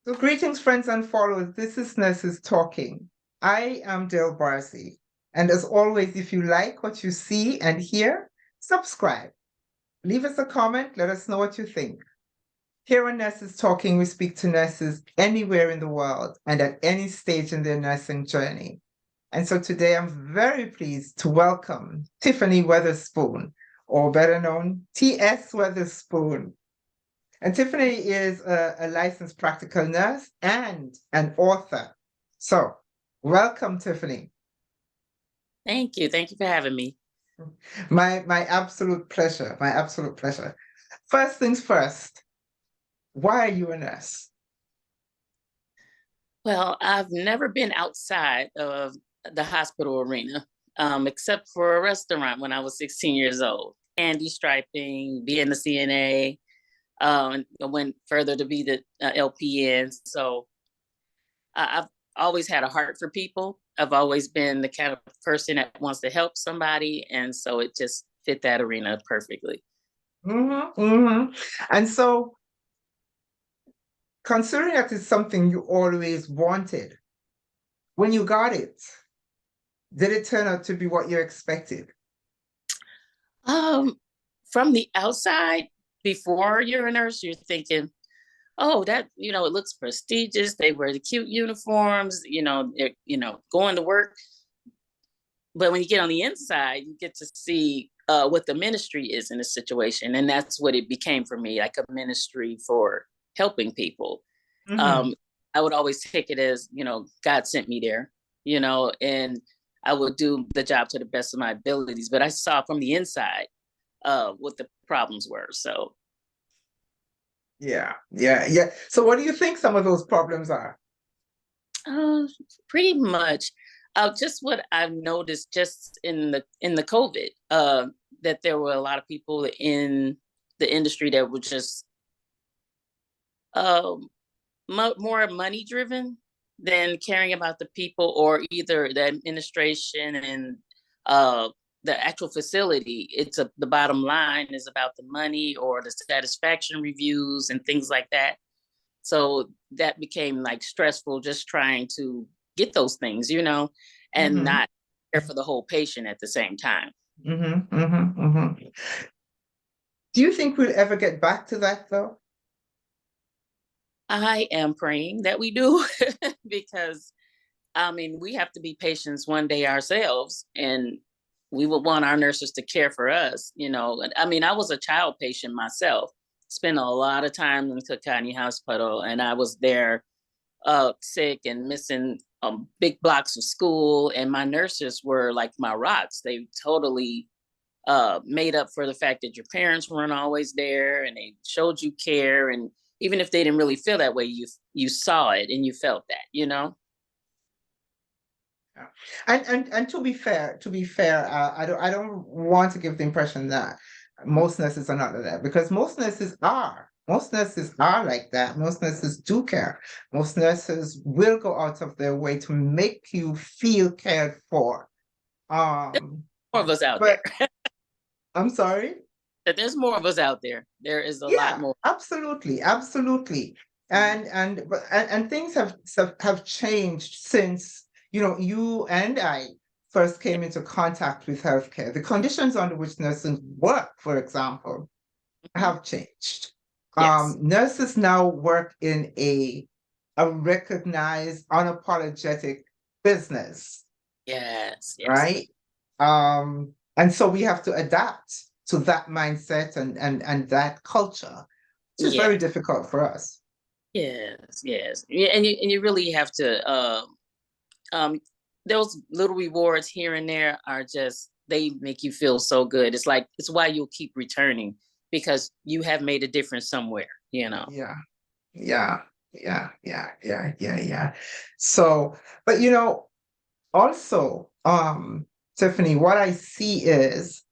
So greetings, friends and followers. This is Nurses Talking. I am Dale Barcy. And as always, if you like what you see and hear, subscribe. Leave us a comment. Let us know what you think. Here on Nurses Talking, we speak to nurses anywhere in the world and at any stage in their nursing journey. And so today I'm very pleased to welcome Tiffany Weatherspoon, or better known, T.S. Weatherspoon. And Tiffany is a licensed practical nurse and an author. So, welcome, Tiffany. Thank you. Thank you for having me. My absolute pleasure. My absolute pleasure. First things first, why are you a nurse? Well, I've never been outside of the hospital arena, except for a restaurant when I was 16 years old. Candy striping, being a CNA, and I went further to be the LPN. So I've always had a heart for people. I've always been the kind of person that wants to help somebody. And so it just fit that arena perfectly. And so, considering that it's something you always wanted, when you got it, did it turn out to be what you expected? From the outside, before you're a nurse, you're thinking, oh, that, it looks prestigious. They wear the cute uniforms, they're, going to work. But when you get on the inside, you get to see what the ministry is in a situation. And that's what it became for me, like a ministry for helping people. I would always take it as, God sent me there, and I would do the job to the best of my abilities. But I saw from the inside what the problems were. So Yeah. So what do you think some of those problems are? pretty much just what I've noticed just in the COVID, that there were a lot of people in the industry that were just more money driven than caring about the people, or either the administration and the actual facility. The bottom line is about the money or the satisfaction reviews and things like that. So that became like stressful, just trying to get those things, and not care for the whole patient at the same time. Do you think we'll ever get back to that though? I am praying that we do because we have to be patients one day ourselves, and we would want our nurses to care for us, I was a child patient myself, spent a lot of time in the Cook County Hospital, and I was there sick and missing big blocks of school, and my nurses were like my rocks. They totally made up for the fact that your parents weren't always there, and they showed you care. And even if they didn't really feel that way, you saw it and you felt that, And to be fair, I don't want to give the impression that most nurses are not like that, because most nurses are. Most nurses are like that. Most nurses do care. Most nurses will go out of their way to make you feel cared for. more of us out there. I'm sorry? There's more of us out there. There is a lot more. Absolutely. And things have changed since, you and I first came into contact with healthcare. The conditions under which nurses work, for example, have changed. Yes. Nurses now work in a recognized, unapologetic business. Yes. Right? And so we have to adapt to that mindset and that culture, which is very difficult for us. Yes. Yeah, and you really have to those little rewards here and there are just, they make you feel so good. It's why you'll keep returning, because you have made a difference somewhere, Yeah. So, but also, Tiffany, what I see is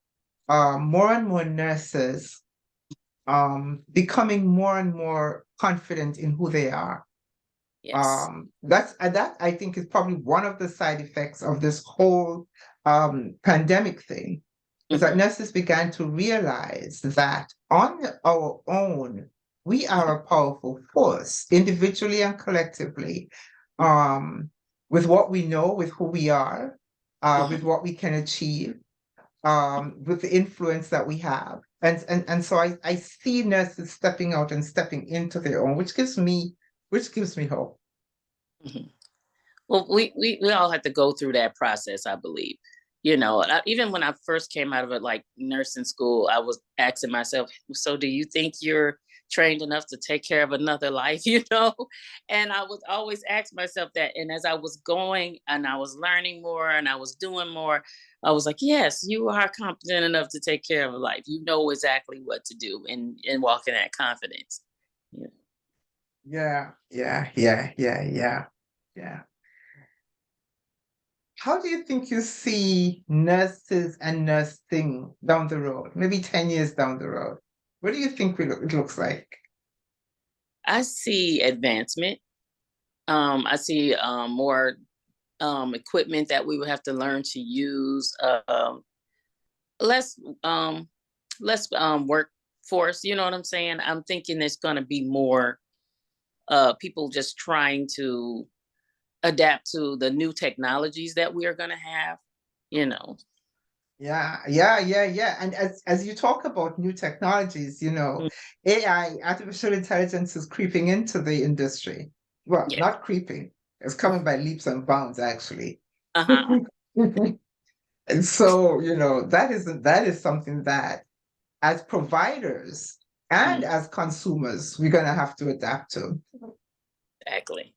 more and more nurses becoming more and more confident in who they are. Yes. That I think is probably one of the side effects of this whole pandemic thing, is that nurses began to realize that on our own, we are a powerful force, individually and collectively, with what we know, with who we are, with what we can achieve, with the influence that we have. And so I see nurses stepping out and stepping into their own, which gives me hope. Mhm. Well, we all had to go through that process, I believe. Even when I first came out of it, like nursing school, I was asking myself, so do you think you're trained enough to take care of another life? And I would always ask myself that. And as I was going and I was learning more and I was doing more, I was like, yes, you are competent enough to take care of a life. You know exactly what to do and walk in that confidence. Yeah. Yeah. How do you think you see nurses and nursing down the road, maybe 10 years down the road? What do you think it looks like? I see advancement. I see more equipment that we would have to learn to use. Less less workforce. You know what I'm saying? I'm thinking there's going to be more people just trying to adapt to the new technologies that we are going to have. You know. Yeah. And as you talk about new technologies, Mm. AI, artificial intelligence is creeping into the industry. Well, Yeah. not creeping. It's coming by leaps and bounds, actually. Uh-huh. And so, that is something that as providers and Mm, as consumers, we're gonna have to adapt to. exactly.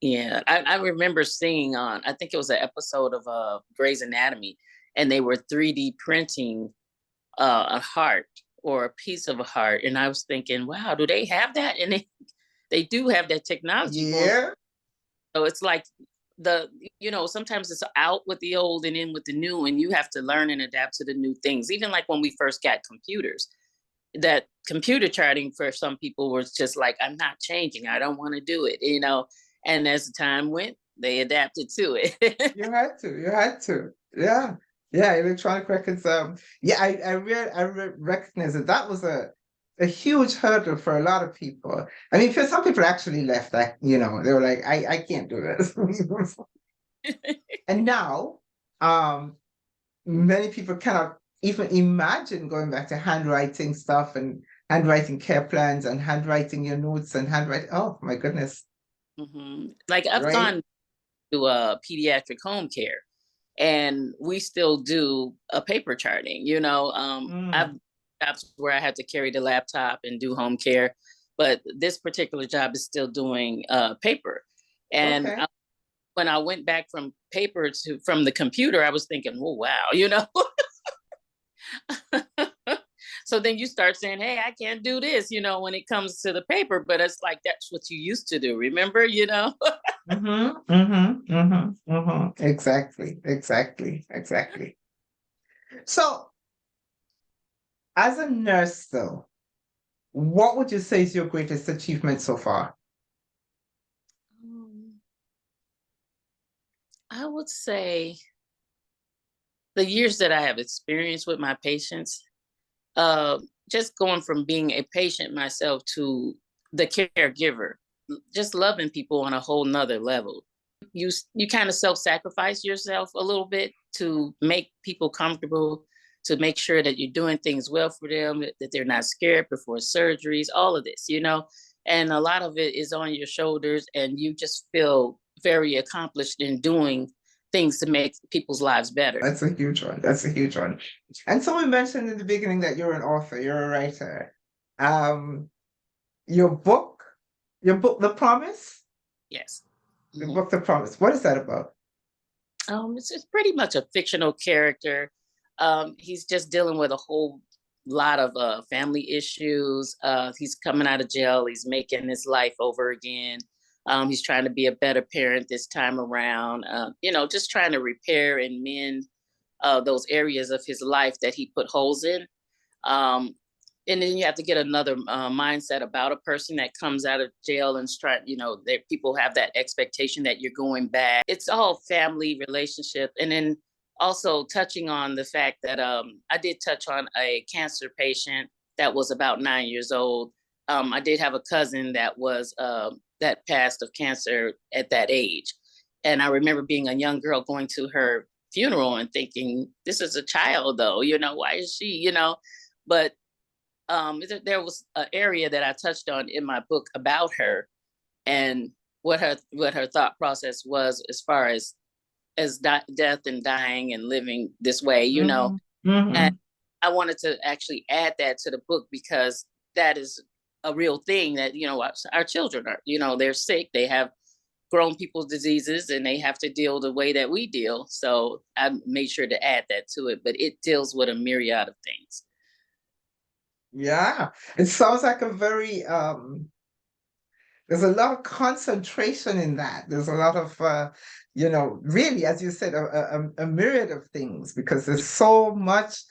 Yeah, I remember seeing on, I think it was an episode of Grey's Anatomy, and they were 3D printing a heart or a piece of a heart, and I was thinking, wow, do they have that? And they do have that technology going. Yeah. So it's like the sometimes it's out with the old and in with the new, and you have to learn and adapt to the new things. Even like when we first got computers, that computer charting for some people was just like, I'm not changing, I don't want to do it. And as the time went, they adapted to it. You had to. Yeah, electronic records. Yeah, I recognize that was a huge hurdle for a lot of people. I mean, for some people actually left that, they were like, I can't do this. And now, um, many people cannot even imagine going back to handwriting stuff and handwriting care plans and handwriting your notes and handwriting. Oh my goodness, Like I've right? gone to pediatric home care, and we still do a paper charting. I've Mm, jobs where I had to carry the laptop and do home care, but this particular job is still doing paper. And okay. when I went back from paper to from the computer, I was thinking, oh wow. So then you start saying, hey, I can't do this, when it comes to the paper, but it's like that's what you used to do, remember? Exactly. So, as a nurse, though, what would you say is your greatest achievement so far? Um, I would say the years that I have experienced with my patients, uh, just going from being a patient myself to the caregiver, just loving people on a whole nother level. You kind of self-sacrifice yourself a little bit to make people comfortable, to make sure that you're doing things well for them, that they're not scared before surgeries, all of this. And a lot of it is on your shoulders, and you just feel very accomplished in doing things to make people's lives better. That's a huge one. That's a huge one. And someone mentioned in the beginning that you're an author, you're a writer. Um, your book, The Promise, Yes. the book, The Promise. What is that about? It's pretty much a fictional character. He's just dealing with a whole lot of family issues. He's coming out of jail. He's making his life over again. He's trying to be a better parent this time around. Just trying to repair and mend those areas of his life that he put holes in. Um, and then you have to get another mindset about a person that comes out of jail and that people have that expectation that you're going back. It's all family relationship. And then also touching on the fact that I did touch on a cancer patient that was about 9 years old. I did have a cousin that was that passed of cancer at that age, and I remember being a young girl going to her funeral and thinking, "This is a child, though. Why is she?" But there was an area that I touched on in my book about her and what her thought process was as far as death and dying and living this way. Mhm. And Mhm. I wanted to actually add that to the book because that is a real thing that our children are. They're sick, they have grown people's diseases, and they have to deal the way that we deal. So I made sure to add that to it, but it deals with a myriad of things. Yeah, it sounds like a very there's a lot of concentration in that. There's a lot of really, as you said, a myriad of things because there's so much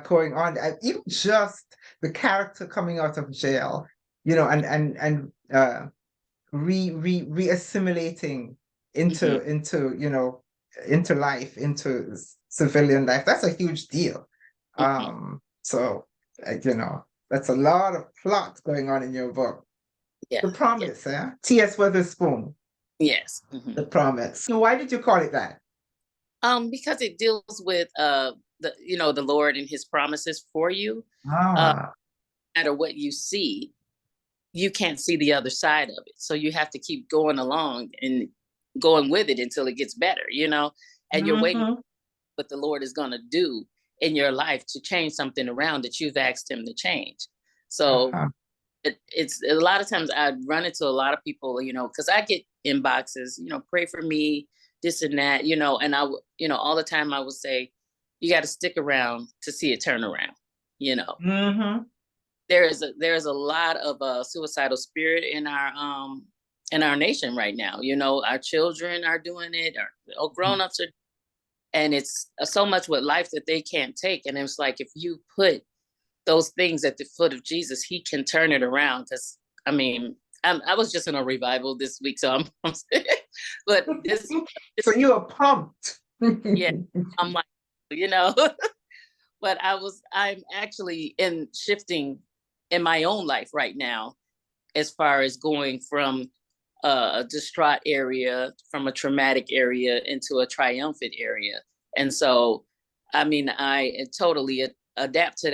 going on. Even just the character coming out of jail, and re-assimilating Hmm. into life, into civilian life. That's a huge deal. Hmm. So that's a lot of plot going on in your book. Yeah. The Yeah. Promise, yeah? T.S. Witherspoon, Yes. Hmm. The Promise. Why did you call it that? Because it deals with the Lord and His promises for you. No Ah, matter what you see, you can't see the other side of it. So you have to keep going along and going with it until it gets better. And you're waiting mm-hmm. what the Lord is going to do in your life to change something around that you've asked Him to change. So Uh-huh. it's a lot of times I run into a lot of people, because I get inboxes, pray for me, this and that, and all the time I would say, you got to stick around to see it turn around. You know, Mm-hmm. there is a lot of suicidal spirit in our nation right now. Our children are doing it, our grown-ups are, and it's so much with life that they can't take. And it's like if you put those things at the foot of Jesus, He can turn it around. Because I mean, I was just in a revival this week, so but So you are pumped. yeah, I'm like, you know, but I'm actually in shifting in my own life right now, as far as going from a distraught area, from a traumatic area into a triumphant area. And so, I mean, I totally adapt to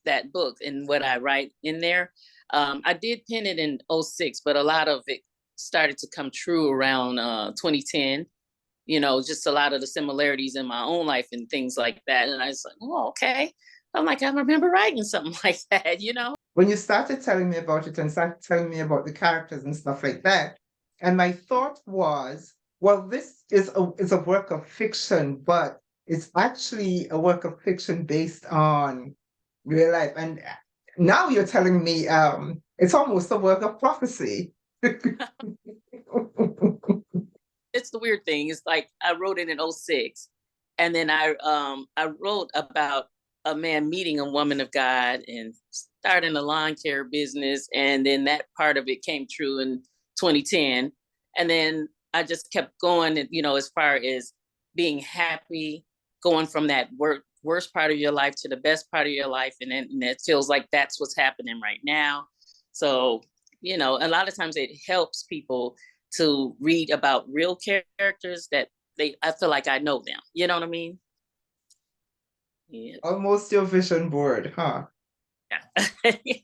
that book and what I write in there. I did pen it in '06, but a lot of it started to come true around 2010. Just a lot of the similarities in my own life and things like that. And I was like, oh, okay. I'm like, I remember writing something like that. When you started telling me about it and started telling me about the characters and stuff like that, and my thought was, well, this is a work of fiction, but it's actually a work of fiction based on real life. And now you're telling me it's almost a work of prophecy. It's the weird thing. It's like I wrote it in '06, and then I wrote about a man meeting a woman of God and starting a lawn care business, and then that part of it came true in 2010. And then I just kept going, as far as being happy, going from that worst part of your life to the best part of your life, and it feels like that's what's happening right now. So a lot of times it helps people to read about real characters that I feel like I know them. You know what I mean? Yeah. Almost your vision board, huh? Yeah.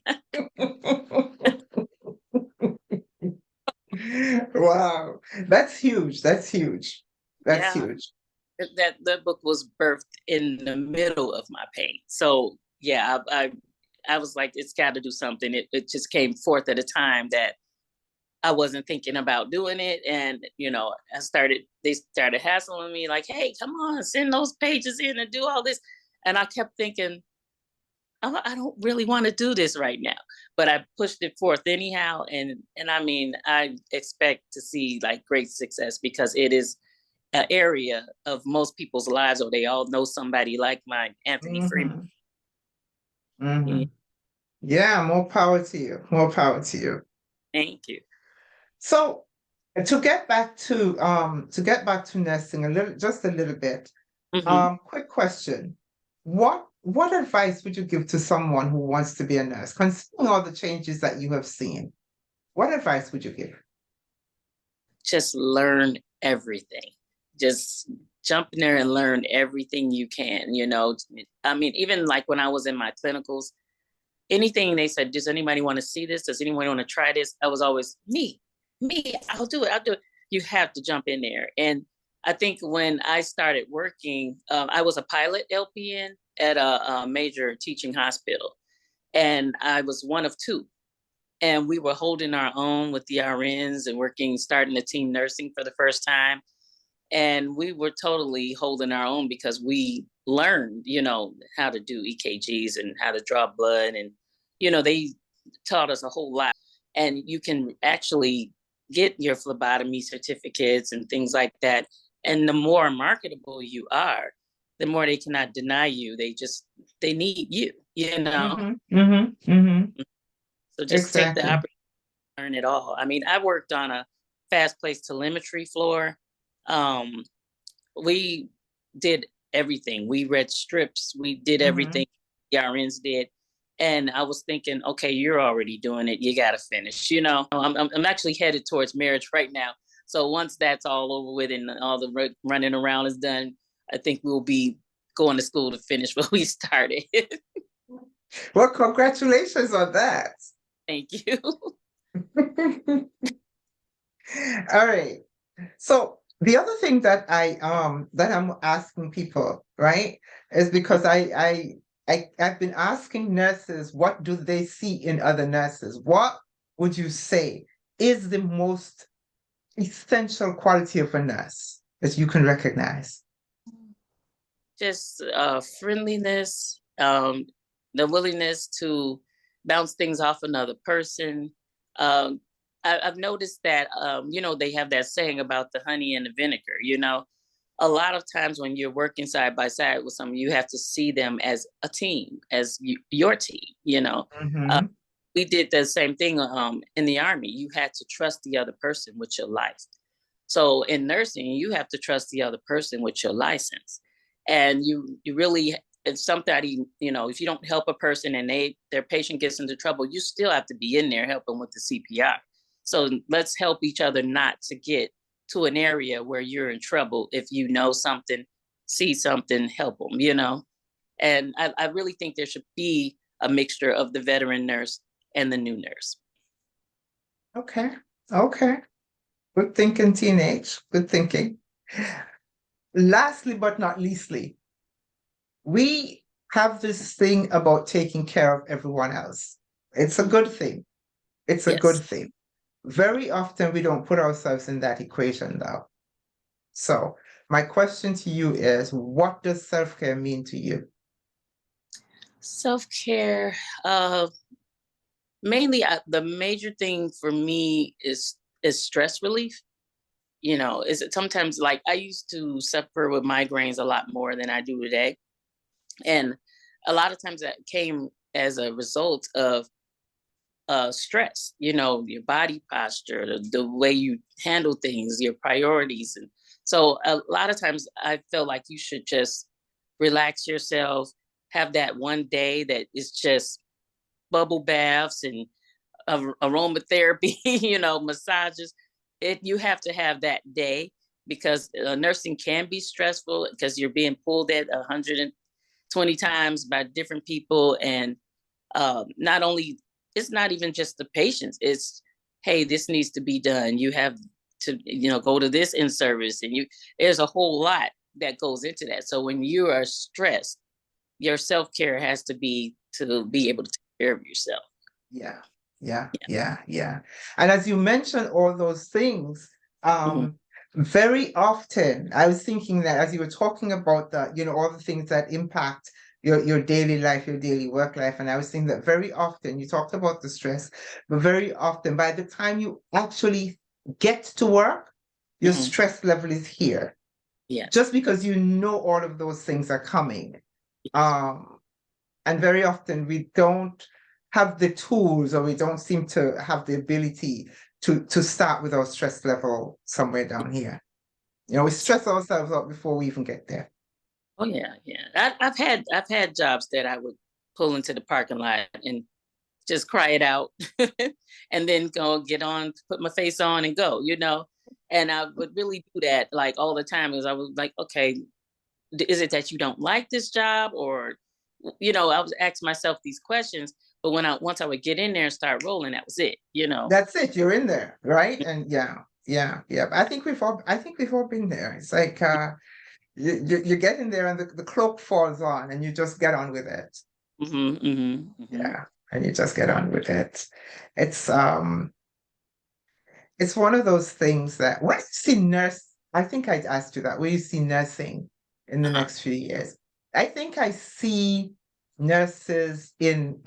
Wow, that's huge. That's huge. That's Yeah. huge. That book was birthed in the middle of my pain. So yeah, I was like, it's got to do something. It just came forth at a time that I wasn't thinking about doing it. And, they started hassling me like, hey, come on, send those pages in and do all this. And I kept thinking, I don't really want to do this right now, but I pushed it forth anyhow. And I mean, I expect to see like great success because it is an area of most people's lives, or they all know somebody like my Anthony Freeman. Hmm. Yeah, Hmm. Yeah, more power to you. More power to you. thank you. So to get back to nesting just a little bit. Hmm. Quick question. What what advice would you give to someone who wants to be a nurse, considering all the changes that you have seen? What advice would you give? Just learn everything. Just jump in there and learn everything you can, you know. I mean, even like when I was in my clinicals, anything they said, does anybody want to see this? Does anyone want to try this? I was always me, I'll do it. I'll do it. You have to jump in there. And I think when I started working, I was a pilot LPN at a major teaching hospital, and I was one of two. And we were holding our own with the RNs and working, starting the team nursing for the first time. And we were totally holding our own because we learned, you know, how to do EKGs and how to draw blood. And, you know, they taught us a whole lot. And you can actually get your phlebotomy certificates and things like that. And the more marketable you are, the more they cannot deny you. They need you, you know? Mm-hmm, mm-hmm, mm-hmm. So just take the Exactly. opportunity to learn it all. I mean, I worked on a fast place telemetry floor. Um, we did everything. We read strips. We did Mm-hmm. everything the RNs did. And I was thinking, okay, you're already doing it. You got to finish. You know, I'm actually headed towards marriage right now. So once that's all over with and all the running around is done, I think we'll be going to school to finish what we started. Well, congratulations on that. Thank you. All right. So the other thing that I'm asking people, right, is because I've been asking nurses, what do they see in other nurses? What would you say is the most essential quality of a nurse that you can recognize? Just friendliness, the willingness to bounce things off another person. Um, I've noticed that, you know, they have that saying about the honey and the vinegar. You know, a lot of times when you're working side by side with someone, you have to see them as a team, as your team. You know, uh, Mm-hmm. we did the same thing in the army. You had to trust the other person with your life. So in nursing, you have to trust the other person with your license. And you really, if somebody, you know, if you don't help a person and their patient gets into trouble, you still have to be in there helping with the CPR. So let's help each other not to get to an area where you're in trouble. If you know something, see something, help them, you know. And I really think there should be a mixture of the veteran nurse and the new nurse. Okay. Okay. Good thinking, teenage. Good thinking. Lastly, but not leastly, we have this thing about taking care of everyone else. It's a good thing. It's a good Yes. thing. Very often we don't put ourselves in that equation though. So my question to you is, what does self-care mean to you? Self care. Mainly, the major thing for me is stress relief. You know, is it sometimes like I used to suffer with migraines a lot more than I do today, and a lot of times that came as a result of stress. You know, your body posture, the way you handle things, your priorities, and so a lot of times I feel like you should just relax yourself, have that one day that is just bubble baths and aromatherapy, you know, massages. You have to have that day because nursing can be stressful because you're being pulled at 120 times by different people, and not only it's not even just the patients. It's hey, this needs to be done. You have to, you know, go to this in service, and you there's a whole lot that goes into that. So when you are stressed, your self care has to be able to take care of yourself. Yeah, yeah, yeah, yeah. And as you mentioned all those things, Mhm. very often I was thinking that as you were talking about all the things that impact your daily life, your daily work life, and I was thinking that very often you talked about the stress, but very often by the time you actually get to work, your Mhm. stress level is here, Yes. just because you know all of those things are coming. Yes. Um, and very often we don't have the tools, or we don't seem to have the ability to start with our stress level somewhere down here. We stress ourselves out before we even get there. Oh yeah, yeah. I've had jobs that I would pull into the parking lot and just cry it out, and then go get on, put my face on, and go. And I would really do that like all the time. Is I was like, okay, is it that you don't like this job, or I was asking myself these questions. But once I would get in there and start rolling, that was it. That's it. You're in there, right? And yeah, yeah, yeah. I think we've all been there. It's like you get in there and the cloak falls on and you just get on with it. Hmm, hmm, hmm. Yeah, and you just get on with it. It's um it's one of those things that when you see nurse, I think I'd asked you that, where you see nursing in the Uh-huh. next few years. I think I see nurses in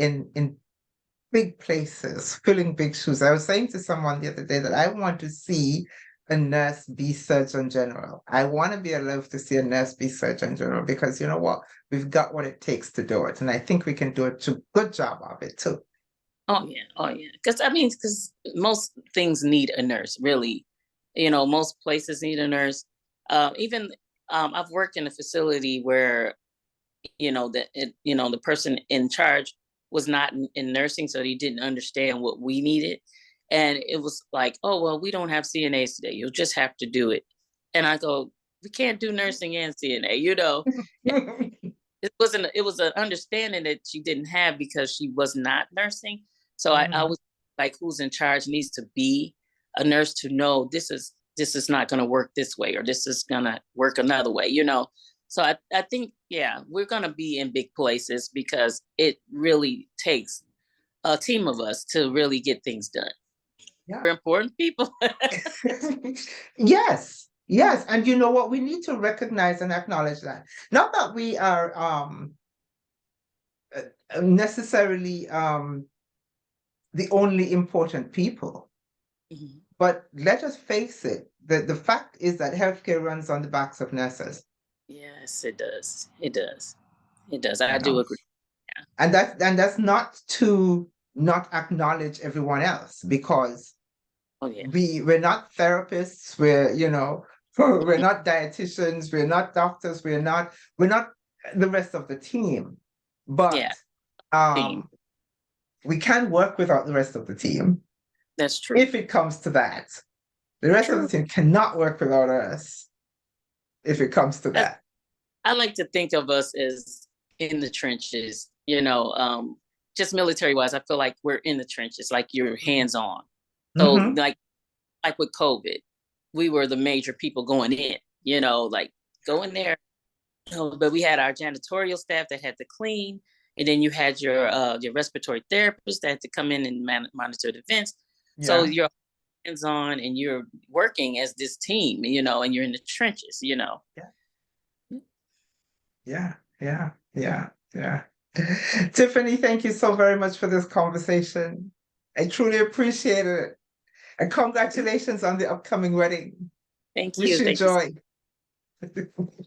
big places, filling big shoes. I was saying to someone the other day that I want to see a nurse be Surgeon General. I want to be alive to see a nurse be Surgeon General because you know what? We've got what it takes to do it. And I think we can do a good job of it too. Oh yeah, oh yeah. Because most things need a nurse, really. Most places need a nurse. Even I've worked in a facility where the person in charge was not in nursing, so he didn't understand what we needed, and it was like, oh well, we don't have CNAs today. You'll just have to do it. And I go, we can't do nursing and CNA. It was an understanding that she didn't have because she was not nursing. So I Mhm. was like, who's in charge needs to be a nurse to know this is not going to work this way, or this is going to work another way. So I think, yeah, we're going to be in big places because it really takes a team of us to really get things done. Yeah. We're important people. Yes, yes. And you know what? We need to recognize and acknowledge that. Not that we are necessarily the only important people, Mhm. but let us face it, the fact is that healthcare runs on the backs of nurses, Yes, it does. It does. It does. you I do know. agree. Yeah. And that's not to not acknowledge everyone else because Oh yeah. we're not therapists, we're not dietitians, we're not doctors, we're not the rest of the team. Yeah. But Team. um we can work without the rest of the team That's true. if it comes to that. The rest of the True. team cannot work without us if it comes to I, that. I like to think of us as in the trenches, just military wise. I feel like we're in the trenches, like you're hands on. So Hmm. like with COVID, we were the major people going in, like go in there. But we had our janitorial staff that had to clean, and then you had your respiratory therapist that had to come in and monitor the vents. So Yeah, you're hands on and you're working as this team, and you're in the trenches. yeah, yeah, yeah, yeah, yeah. Tiffany, thank you so very much for this conversation. I truly appreciate it. And congratulations on the upcoming wedding. Thank Wish you. you Thank you. joy.